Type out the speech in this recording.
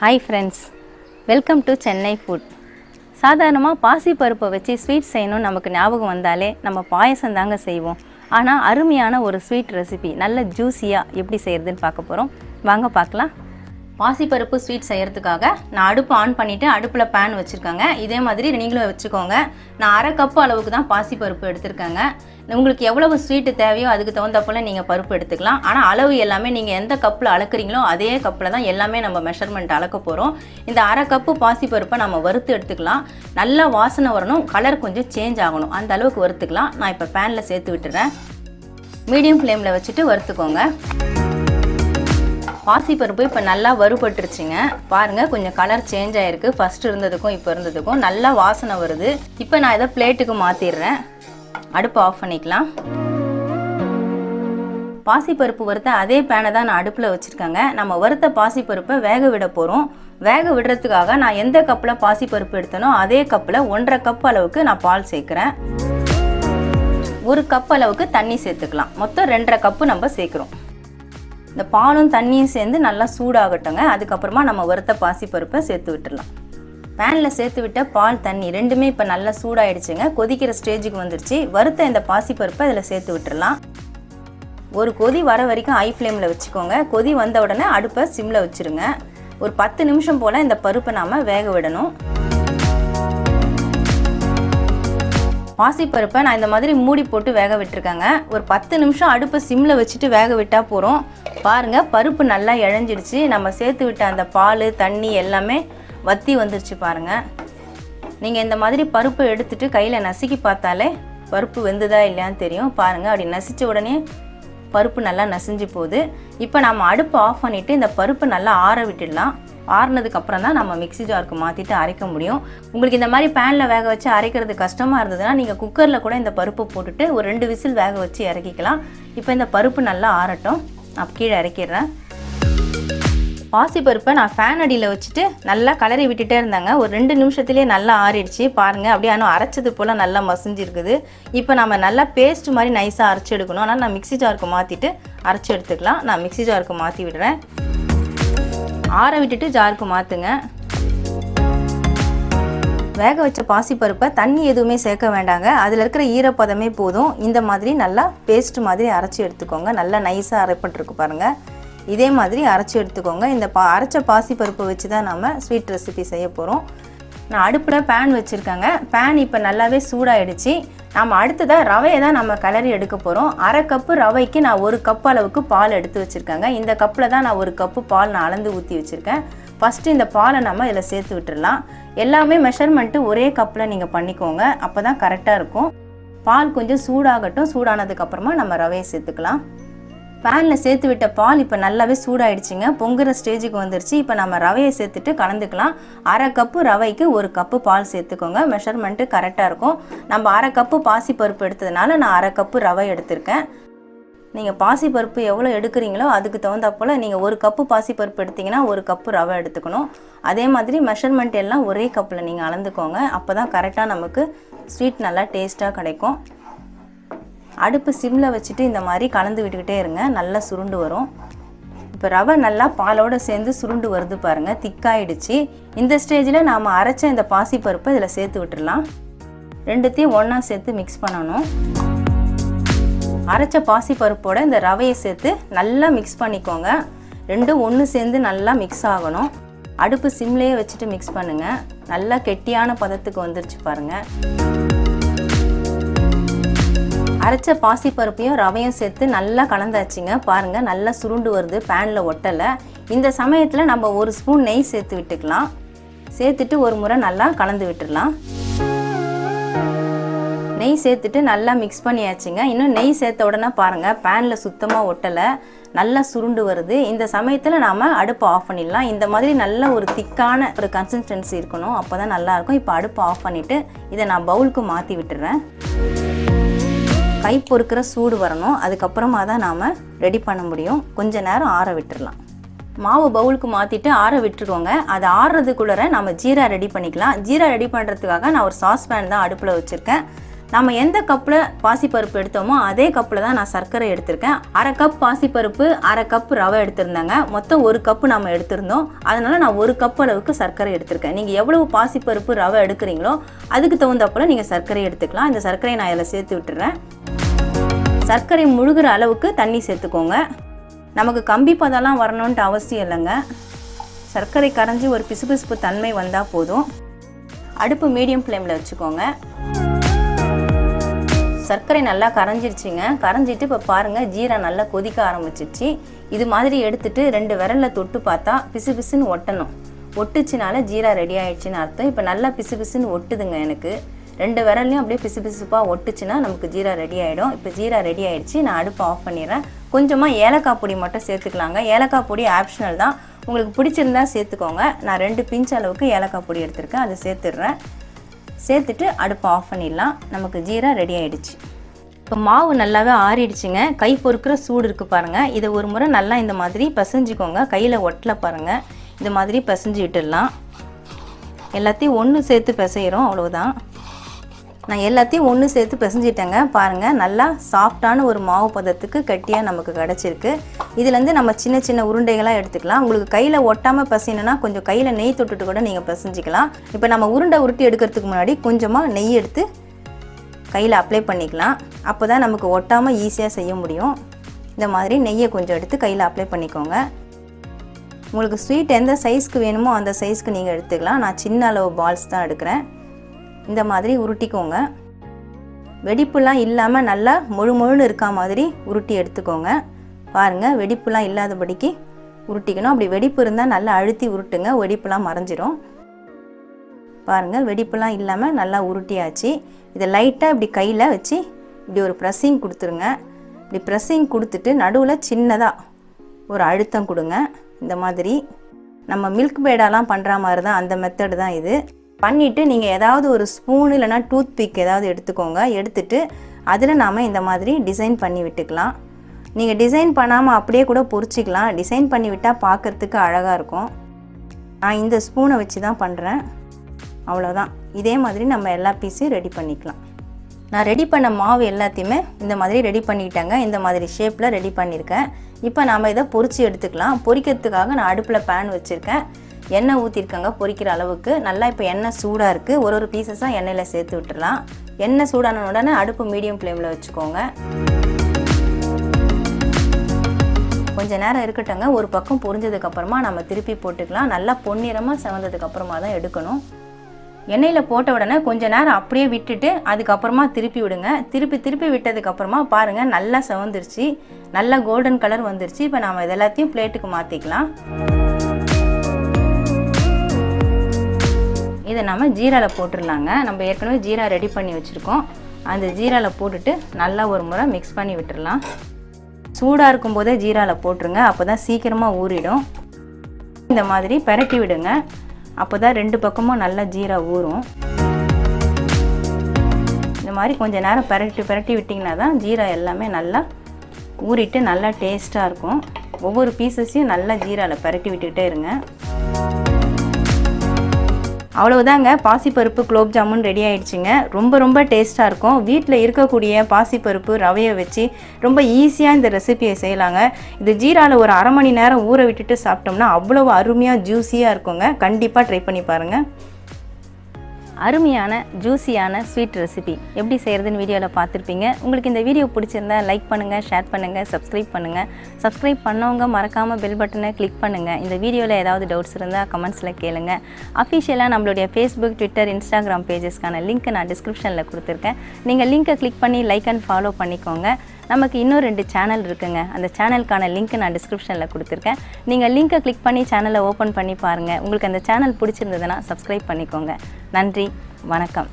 Hi friends, welcome to Chennai food. சாதாரணமாக பாசி பருப்பை வச்சு ஸ்வீட் செய்யணும் நமக்கு ஞாபகம் வந்தாலே நம்ம பாயசம் தாங்க செய்வோம். ஆனால் அருமையான ஒரு ஸ்வீட் ரெசிபி நல்ல ஜூஸியாக எப்படி செய்கிறதுன்னு பார்க்க போகிறோம். வாங்க பார்க்கலாம். பாசிப்பருப்பு ஸ்வீட் செய்கிறதுக்காக நான் அடுப்பு ஆன் பண்ணிவிட்டு அடுப்பில் பேன் வச்சுருக்கேங்க. இதே மாதிரி நீங்களும் வச்சுக்கோங்க. நான் அரை கப்பு அளவுக்கு தான் பாசிப்பருப்பு எடுத்துருக்கேங்க. உங்களுக்கு எவ்வளவு ஸ்வீட்டு தேவையோ அதுக்கு தகுந்தப்போல் நீங்கள் பருப்பு எடுத்துக்கலாம். ஆனால் அளவு எல்லாமே நீங்கள் எந்த கப்பில் அளக்குறீங்களோ அதே கப்பில் தான் எல்லாமே நம்ம மெஷர்மெண்ட் அளக்க போகிறோம். இந்த அரை கப்பு பாசிப்பருப்பை நம்ம வறுத்து எடுத்துக்கலாம். நல்லா வாசனை வரணும், கலர் கொஞ்சம் சேஞ்ச் ஆகணும், அந்த அளவுக்கு வறுத்துக்கலாம். நான் இப்போ பேனில் சேர்த்து விட்டுறேன். மீடியம் ஃப்ளேமில் வச்சுட்டு வறுத்துக்கோங்க. பாசிப்பருப்பு இப்போ நல்லா வறுபட்டுருச்சுங்க. பாருங்கள், கொஞ்சம் கலர் சேஞ்ச் ஆகிருக்கு. ஃபஸ்ட்டு இருந்ததுக்கும் இப்போ இருந்ததுக்கும் நல்லா வாசனை வருது. இப்போ நான் இதை பிளேட்டுக்கு மாற்றிடுறேன். அடுப்பு ஆஃப் பண்ணிக்கலாம். பாசிப்பருப்பு வறுத்த அதே பேனை தான் நான் அடுப்பில் வச்சுருக்கேங்க. நம்ம வறுத்த பாசிப்பருப்பை வேக விட போகிறோம். வேக விடுறதுக்காக நான் எந்த கப்பில் பாசிப்பருப்பு எடுத்தனோ அதே கப்பில் 1.5 கப் அளவுக்கு நான் பால் சேர்க்குறேன். 1 கப் அளவுக்கு தண்ணி சேர்த்துக்கலாம். மொத்தம் 2.5 கப்பு நம்ம சேர்க்குறோம். இந்த பாலும் தண்ணியும் சேர்ந்து நல்லா சூடாகட்டுங்க. அதுக்கப்புறமா நம்ம வறுத்த பாசிப்பருப்பை சேர்த்து விட்டுடலாம். பேனில் சேர்த்து விட்ட பால் தண்ணி ரெண்டுமே இப்போ நல்லா சூடாயிடுச்சுங்க. கொதிக்கிற ஸ்டேஜுக்கு வந்துருச்சு. வறுத்த இந்த பாசிப்பருப்பை இதில் சேர்த்து விட்டுடலாம். ஒரு கொதி வர வரைக்கும் ஹை ஃப்ளேமில் வச்சுக்கோங்க. கொதி வந்த உடனே அடுப்பை சிம்மில் வச்சுருங்க. ஒரு 10 நிமிஷம் போல் இந்த பருப்பை நாம் வேக விடணும். பாசிப்பருப்பை நான் இந்த மாதிரி மூடி போட்டு வேக விட்டுருக்கேங்க. ஒரு 10 நிமிஷம் அடுப்பை சிம்மில் வச்சுட்டு வேக விட்டால் போகிறோம். பாருங்கள், பருப்பு நல்லா இழஞ்சிடுச்சு. நம்ம சேர்த்து விட்ட அந்த பால் தண்ணி எல்லாமே வற்றி வந்துருச்சு பாருங்கள். நீங்கள் இந்த மாதிரி பருப்பு எடுத்துகிட்டு கையில் நசுக்கி பார்த்தாலே பருப்பு வெந்துதா இல்லையான்னு தெரியும். பாருங்கள், அப்படி நசித்த உடனே பருப்பு நல்லா நசிஞ்சு போகுது. இப்போ நம்ம அடுப்பு ஆஃப் பண்ணிவிட்டு இந்த பருப்பு நல்லா ஆற விட்டுடலாம். ஆறுனதுக்கப்புறம் தான் நம்ம மிக்ஸி ஜாருக்கு மாற்றிட்டு அரைக்க முடியும். உங்களுக்கு இந்த மாதிரி பேனில் வேக வச்சு அரைக்கிறது கஷ்டமாக இருந்ததுன்னா நீங்கள் குக்கரில் கூட இந்த பருப்பு போட்டுட்டு ஒரு 2 விசில் வேக வச்சு இறக்கிக்கலாம். இப்போ இந்த பருப்பு நல்லா ஆறட்டும். நான் கீழே இறக்கிடுறேன். பாசிப்பருப்பை நான் ஃபேன் அடியில் வச்சுட்டு நல்லா கலரி விட்டுட்டே இருந்தாங்க. ஒரு 2 நிமிஷத்துலேயே நல்லா ஆறிடுச்சு. பாருங்கள், அப்படியே ஆனால் அரைச்சது போல் நல்லா மசிஞ்சிருக்குது. இப்போ நம்ம நல்லா பேஸ்ட் மாதிரி நைஸாக அரைச்சி எடுக்கணும். ஆனால் நான் மிக்ஸி ஜாருக்கு மாற்றிட்டு அரைச்சி எடுத்துக்கலாம். நான் மிக்ஸி ஜாருக்கு மாற்றி விடுறேன். ஆற விட்டுட்டு ஜாருக்கு மாற்றுங்க. வேக வச்ச பாசிப்பருப்பை தண்ணி எதுவுமே சேர்க்க வேண்டாங்க. அதில் இருக்கிற ஈரப்பதமே போதும். இந்த மாதிரி நல்லா பேஸ்ட் மாதிரி அரைச்சி எடுத்துக்கோங்க. நல்லா நைஸாக அரைப்பட்டுருக்கு பாருங்கள். இதே மாதிரி அரைச்சி எடுத்துக்கோங்க. இந்த அரைச்ச பாசிப்பருப்பை வச்சு தான் நம்ம ஸ்வீட் ரெசிபி செய்ய போகிறோம். நான் அடுப்பில் பேன் வச்சுருக்கேங்க. பேன் இப்போ நல்லாவே சூடாகிடுச்சு. நம்ம அடுத்ததாக ரவையை தான் நம்ம கிளறி எடுக்க போகிறோம். அரை கப்பு ரவைக்கு நான் 1 கப் அளவுக்கு பால் எடுத்து வச்சுருக்கேங்க. இந்த கப்பில் தான் நான் 1 கப்பு பால் நான் அளந்து ஊற்றி வச்சுருக்கேன். ஃபஸ்ட்டு இந்த பாலை நம்ம இதில் சேர்த்து விட்டுடலாம். எல்லாமே மெஷர்மெண்ட்டு ஒரே கப்பில் நீங்கள் பண்ணிக்கோங்க. அப்போ தான் கரெக்டாக இருக்கும். பால் கொஞ்சம் சூடாகட்டும். சூடானதுக்கப்புறமா நம்ம ரவையை சேர்த்துக்கலாம். பேனில் சேர்த்து விட்ட பால் இப்போ நல்லாவே சூடாயிடுச்சுங்க. பொங்குற ஸ்டேஜுக்கு வந்துருச்சு. இப்போ நம்ம ரவையை சேர்த்துட்டு கலந்துக்கலாம். அரை கப்பு ரவைக்கு 1 கப்பு பால் சேர்த்துக்கோங்க. மெஷர்மெண்ட்டு கரெக்டாக இருக்கும். நம்ம அரை கப்பு பாசிப்பருப்பு எடுத்ததுனால நான் அரை கப்பு ரவை எடுத்திருக்கேன். நீங்கள் பாசிப்பருப்பு எவ்வளோ எடுக்கிறீங்களோ அதுக்கு தகுந்தப்போல் நீங்கள் 1 கப்பு பாசிப்பருப்பு எடுத்திங்கன்னா 1 கப்பு ரவை எடுத்துக்கணும். அதே மாதிரி மெஷர்மெண்ட் எல்லாம் ஒரே கப்பில் நீங்கள் அளந்துக்கோங்க. அப்போ தான் கரெக்டாக நமக்கு ஸ்வீட் நல்லா டேஸ்ட்டாக கிடைக்கும். அடுப்பு சிம்மில் வச்சுட்டு இந்த மாதிரி கலந்து விட்டுக்கிட்டே இருங்க. நல்லா சுருண்டு வரும். இப்போ ரவை நல்லா பாலோடு சேர்ந்து சுருண்டு வருது பாருங்கள். திக்காயிடுச்சு. இந்த ஸ்டேஜில் நாம் அரைச்ச இந்த பாசிப்பருப்பை இதில் சேர்த்து விட்டுடலாம். ரெண்டுத்தையும் ஒன்றா சேர்த்து மிக்ஸ் பண்ணணும். அரைச்ச பாசிப்பருப்போட இந்த ரவையை சேர்த்து நல்லா மிக்ஸ் பண்ணிக்கோங்க. ரெண்டும் ஒன்று சேர்ந்து நல்லா மிக்ஸ் ஆகணும். அடுப்பு சிம்லேயே வச்சுட்டு மிக்ஸ் பண்ணுங்கள். நல்லா கெட்டியான பதத்துக்கு வந்துருச்சு பாருங்கள். அரைச்ச பாசிப்பருப்பையும் ரவையும் சேர்த்து நல்லா கலந்தாச்சுங்க. பாருங்கள், நல்லா சுருண்டு வருது, பேனில் ஒட்டலை. இந்த சமயத்தில் நம்ம 1 ஸ்பூன் நெய் சேர்த்து விட்டுக்கலாம். சேர்த்துட்டு ஒரு முறை நல்லா கலந்து விட்டுடலாம். நெய் சேர்த்துட்டு நல்லா மிக்ஸ் பண்ணியாச்சுங்க. இன்னும் நெய் சேர்த்த உடனே பாருங்கள், பேனில் சுத்தமாக ஒட்டலை, நல்லா சுருண்டு வருது. இந்த சமயத்தில் நாம் அடுப்பை ஆஃப் பண்ணிடலாம். இந்த மாதிரி நல்ல ஒரு திக்கான ஒரு கன்சிஸ்டன்சி இருக்கணும். அப்போ தான் நல்லாயிருக்கும். இப்போ அடுப்பை ஆஃப் பண்ணிவிட்டு இதை நான் பவுலுக்கு மாற்றி விட்டுறேன். கை பொறுக்கிற சூடு வரணும். அதுக்கப்புறமா தான் நாம் ரெடி பண்ண முடியும். கொஞ்ச நேரம் ஆற விட்டுடலாம். மாவு பவுலுக்கு மாற்றிட்டு ஆற விட்டுருவோங்க. அது ஆறுறதுக்குள்ளே நம்ம ஜீரா ரெடி பண்ணிக்கலாம். ஜீரா ரெடி பண்ணுறதுக்காக நான் ஒரு சாஸ் பேன் தான் அடுப்பில் வச்சுருக்கேன். நம்ம எந்த கப்பில் பாசிப்பருப்பு எடுத்தோமோ அதே கப்பில் தான் நான் சர்க்கரை எடுத்திருக்கேன். 1/2 கப் பாசிப்பருப்பு 1/2 கப் ரவை எடுத்திருந்தாங்க. மொத்தம் 1 கப்பு நம்ம எடுத்திருந்தோம். அதனால் நான் 1 கப் அளவுக்கு சர்க்கரை எடுத்திருக்கேன். நீங்கள் எவ்வளவு பாசிப்பருப்பு ரவை எடுக்கிறீங்களோ அதுக்கு தகுந்தப்போல நீங்கள் சர்க்கரை எடுத்துக்கலாம். இந்த சர்க்கரையை நான் இதில் சேர்த்து விட்டுறேன். சர்க்கரை முழுகிற அளவுக்கு தண்ணி சேர்த்துக்கோங்க. நமக்கு கம்பி பதெல்லாம் வரணுன்ட்டு அவசியம் இல்லைங்க. சர்க்கரை கரைஞ்சி ஒரு பிசுபிசுப்பு தன்மை வந்தால் போதும். அடுப்பு மீடியம் ஃப்ளேமில் வச்சுக்கோங்க. சர்க்கரை நல்லா கரைஞ்சிருச்சுங்க. கரைஞ்சிட்டு இப்போ பாருங்கள், ஜீரா நல்லா கொதிக்க ஆரம்பிச்சிருச்சு. இது மாதிரி எடுத்துகிட்டு 2 விரலில் தொட்டு பார்த்தா பிசு பிசுன்னு ஒட்டணும். ஒட்டுச்சுனால ஜீரா ரெடி ஆகிடுச்சின்னு அர்த்தம். இப்போ நல்லா பிசு பிசுன்னு ஒட்டுதுங்க. எனக்கு 2 விரல்லையும் அப்படியே பிசு பிசுப்பாக ஒட்டுச்சுன்னா நமக்கு ஜீரா ரெடி ஆகிடும். இப்போ ஜீரா ரெடி ஆகிடுச்சு. நான் அடுப்பை ஆஃப் பண்ணிடுறேன். கொஞ்சமாக ஏலக்காய் பொடி மட்டும் சேர்த்துக்கலாங்க. ஏலக்காய் பொடி ஆப்ஷனல் தான், உங்களுக்கு பிடிச்சிருந்தா சேர்த்துக்கோங்க. நான் 2 பிஞ்ச் அளவுக்கு ஏலக்காய் பொடி எடுத்திருக்கேன், அதை சேர்த்துடுறேன். சேர்த்துட்டு அடுப்பை ஆஃப் பண்ணிடலாம். நமக்கு ஜீரா ரெடி ஆகிடுச்சு. இப்போ மாவு நல்லாவே ஆறிடுச்சுங்க. கை பொறுக்கிற சூடு இருக்குது பாருங்கள். இதை ஒரு முறை நல்லா இந்த மாதிரி பிசைஞ்சிக்கோங்க. கையில் ஒட்டல பாருங்கள். இந்த மாதிரி பிசைஞ்சு விட்டுடலாம். எல்லாத்தையும் ஒன்று சேர்த்து பிசைகிறோம், அவ்வளோதான். நான் எல்லாத்தையும் ஒன்று சேர்த்து பிசைஞ்சிட்டேங்க. பாருங்கள், நல்லா சாஃப்டான ஒரு மாவு பதத்துக்கு கட்டியாக நமக்கு கிடச்சிருக்கு. இதுலேருந்து நம்ம சின்ன சின்ன உருண்டைகளாக எடுத்துக்கலாம். உங்களுக்கு கையில் ஒட்டாமல் பிசையணுன்னா கொஞ்சம் கையில் நெய் தொட்டுட்டு கூட நீங்கள் பிசைஞ்சிக்கலாம். இப்போ நம்ம உருண்டை உருட்டி எடுக்கிறதுக்கு முன்னாடி கொஞ்சமாக நெய் எடுத்து கையில் அப்ளை பண்ணிக்கலாம். அப்போ தான் நமக்கு ஒட்டாமல் ஈஸியாக செய்ய முடியும். இந்த மாதிரி நெய்யை கொஞ்சம் எடுத்து கையில் அப்ளை பண்ணிக்கோங்க. உங்களுக்கு ஸ்வீட் எந்த சைஸ்க்கு வேணுமோ அந்த சைஸ்க்கு நீங்கள் எடுத்துக்கலாம். நான் சின்ன அளவு பால்ஸ் தான் எடுக்கிறேன். இந்த மாதிரி உருட்டிக்கோங்க. வெடிப்புலாம் இல்லாமல் நல்லா முழுன்னு இருக்கா மாதிரி உருட்டி எடுத்துக்கோங்க. பாருங்கள், வெடிப்புலாம் இல்லாதபடிக்கு உருட்டிக்கணும். அப்படி வெடிப்பு இருந்தால் நல்லா அழுத்தி உருட்டுங்க, வெடிப்புலாம் மறைஞ்சிரும். பாருங்கள், வெடிப்புலாம் இல்லாமல் நல்லா உருட்டியாச்சு. இதை லைட்டாக இப்படி கையில் வச்சு இப்படி ஒரு ப்ரெஸ்ஸிங் கொடுத்துருங்க. இப்படி ப்ரெஸ்ஸிங் கொடுத்துட்டு நடுவில் சின்னதாக ஒரு அழுத்தம் கொடுங்க. இந்த மாதிரி நம்ம மில்க் பேடாலாம் பண்ணுற மாதிரி தான், அந்த மெத்தடு தான் இது. பண்ணிவிட்டு நீங்கள் ஏதாவது ஒரு ஸ்பூன் இல்லைனா டூத் பிக் ஏதாவது எடுத்துக்கோங்க. எடுத்துகிட்டு அதில் நாம் இந்த மாதிரி டிசைன் பண்ணி விட்டுக்கலாம். நீங்கள் டிசைன் பண்ணாமல் அப்படியே கூட பொரிச்சிக்கலாம். டிசைன் பண்ணி விட்டால் பார்க்குறதுக்கு அழகாக இருக்கும். நான் இந்த ஸ்பூனை வச்சு தான் பண்ணுறேன், அவ்வளோதான். இதே மாதிரி நம்ம எல்லா பீஸையும் ரெடி பண்ணிக்கலாம். நான் ரெடி பண்ண மாவு எல்லாத்தையுமே இந்த மாதிரி ரெடி பண்ணிக்கிட்டேங்க. இந்த மாதிரி ஷேப்பில் ரெடி பண்ணியிருக்கேன். இப்போ நாம் இதை பொரித்து எடுத்துக்கலாம். பொரிக்கிறதுக்காக நான் அடுப்பில் பேன் வச்சுருக்கேன். எண்ணெய் ஊற்றிருக்கேங்க பொரிக்கிற அளவுக்கு. நல்லா இப்போ எண்ணெய் சூடாக இருக்குது. ஒரு பீசஸாக எண்ணெயில் சேர்த்து விட்டுடலாம். எண்ணெய் சூடான உடனே அடுப்பு மீடியம் ஃப்ளேமில் வச்சுக்கோங்க. கொஞ்சம் நேரம் இருக்கட்டுங்க. ஒரு பக்கம் பொரிஞ்சதுக்கப்புறமா நம்ம திருப்பி போட்டுக்கலாம். நல்லா பொன்னிறமாக செவந்ததுக்கப்புறமா தான் எடுக்கணும். எண்ணெயில் போட்ட உடனே கொஞ்சம் நேரம் அப்படியே விட்டுட்டு அதுக்கப்புறமா திருப்பி விடுங்க. திருப்பி விட்டதுக்கப்புறமா பாருங்கள், நல்லா செவந்துருச்சு. நல்லா கோல்டன் கலர் வந்துருச்சு. இப்போ நம்ம இது எல்லாத்தையும் பிளேட்டுக்கு மாற்றிக்கலாம். இதை நம்ம ஜீராவில் போட்டுடலாங்க. நம்ம ஏற்கனவே ஜீரா ரெடி பண்ணி வச்சுருக்கோம். அந்த ஜீராவில் போட்டுட்டு நல்லா ஒரு முறை மிக்ஸ் பண்ணி விட்டுடலாம். சூடாக இருக்கும்போதே ஜீராவில் போட்டுருங்க, அப்போ தான் சீக்கிரமாக ஊறிடும். இந்த மாதிரி பெரட்டி விடுங்க, அப்போ தான் 2 பக்கமும் நல்லா ஜீரா ஊறும். இந்த மாதிரி கொஞ்சம் நேரம் பெரட்டி விட்டிங்கன்னா தான் ஜீரா எல்லாமே நல்லா ஊறிட்டு நல்லா டேஸ்ட்டாக இருக்கும். ஒவ்வொரு பீசஸையும் நல்லா ஜீராவில் பெரட்டி விட்டுக்கிட்டே இருங்க. அவ்வளவுதாங்க, பாசிப்பருப்பு குலோப் ஜாமுன் ரெடி ஆயிடுச்சுங்க. ரொம்ப டேஸ்ட்டாக இருக்கும். வீட்டில் இருக்கக்கூடிய பாசிப்பருப்பு ரவையை வச்சு ரொம்ப ஈஸியாக இந்த ரெசிபியை செய்யலாங்க. இது ஜீராவில் ஒரு 1/2 மணி நேரம் ஊற விட்டுட்டு சாப்பிட்டோம்னா அவ்வளவு அருமையாக ஜூஸியாக இருக்குங்க. கண்டிப்பாக ட்ரை பண்ணி பாருங்கள். அருமையான ஜூஸியான ஸ்வீட் ரெசிபி எப்படி செய்கிறதுன்னு வீடியோவில் பார்த்துருப்பீங்க. உங்களுக்கு இந்த வீடியோ பிடிச்சிருந்தா லைக் பண்ணுங்கள், ஷேர் பண்ணுங்கள், சப்ஸ்கிரைப் பண்ணுங்கள். சப்ஸ்கிரைப் பண்ணவங்க மறக்காமல் பெல் பட்டனை கிளிக் பண்ணுங்கள். இந்த வீடியோவில் ஏதாவது டவுட்ஸ் இருந்தால் கமெண்ட்ஸில் கேளுங்க. அஃபிஷியலாக நம்மளுடைய ஃபேஸ்புக், ட்விட்டர், இன்ஸ்டாகிராம் பேஜஸ்க்கான லிங்க் நான் டிஸ்கிரிப்ஷனில் கொடுத்துருக்கேன். நீங்கள் லிங்க்கை கிளிக் பண்ணி லைக் அண்ட் ஃபாலோ பண்ணிக்கோங்க. நமக்கு இன்னும் 2 சேனல் இருக்குங்க. அந்த சேனலுக்கான லிங்க் நான் டிஸ்கிரிப்ஷனில் கொடுத்துருக்கேன். நீங்கள் லிங்க்கை கிளிக் பண்ணி சேனலை ஓப்பன் பண்ணி பாருங்கள். உங்களுக்கு அந்த சேனல் பிடிச்சிருந்ததுன்னா சப்ஸ்கிரைப் பண்ணிக்கோங்க. நன்றி, வணக்கம்.